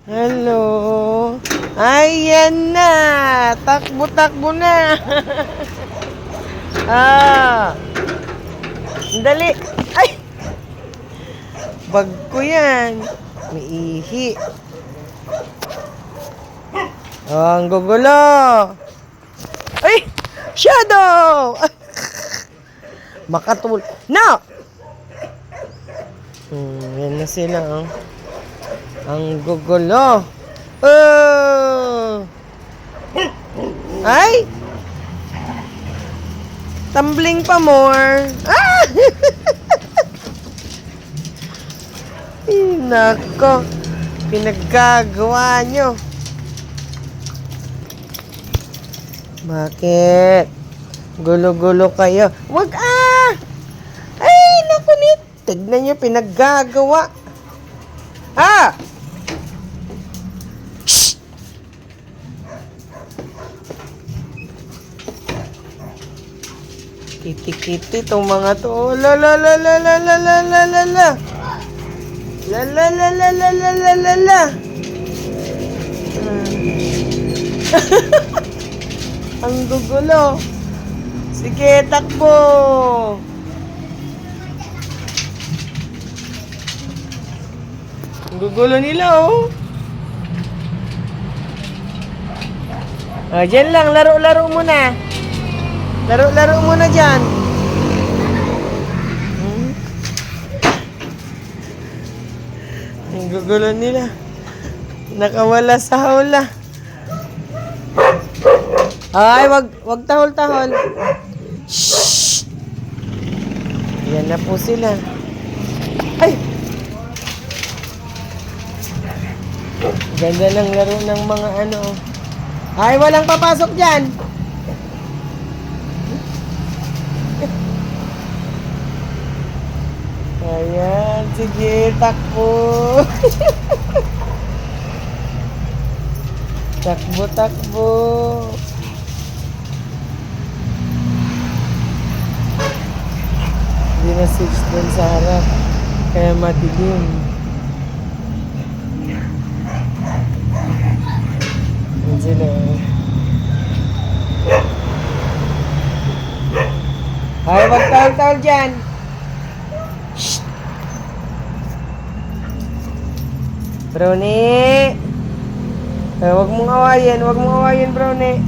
Hello. Ayan na. Takbo-takbo na. Dali. Ay. Bag ko yan. May ihi. Ang gugulo. Ay. Shadow. Makatul. No. Yan na sila. Ang gugulo. Ay. Tumbling pa more. Ay, nako. Pinaggagawa nyo. Bakit? Gulo-gulo kayo. Wag Ay, naku nit. Tignan nyo, pinaggagawa. Shh! Kiti-kiti tong mga to. Oh, la la la la la la la la la la. La la la la la la la la la. Ang gugulo. Sige, takbo. Ang gugulo nila, oh. Dyan lang, laro-laro muna. Laro-laro muna dyan. Ang gugulo nila. Nakawala sa hawla. Ay, wag tahol-tahol. Shhh! Yan na po sila. Ay! Ganda ng laro ng mga ano. Ay, walang papasok dyan. Ayan, sige, takbo. Takbo-takbo. Hindi na switch doon sa harap. Kaya madilim. Yan sila. Ay, wag tawal-tawal dyan. Shhh! Brownie! Wag mong awayin, Brownie.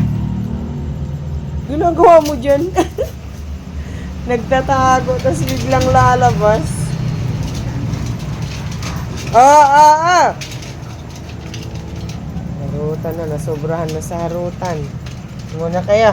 Ginagawa mo dyan. Nagtatago, tapos biglang lalabas. Harutan na, nasobrahan na sa harutan. Muna kaya.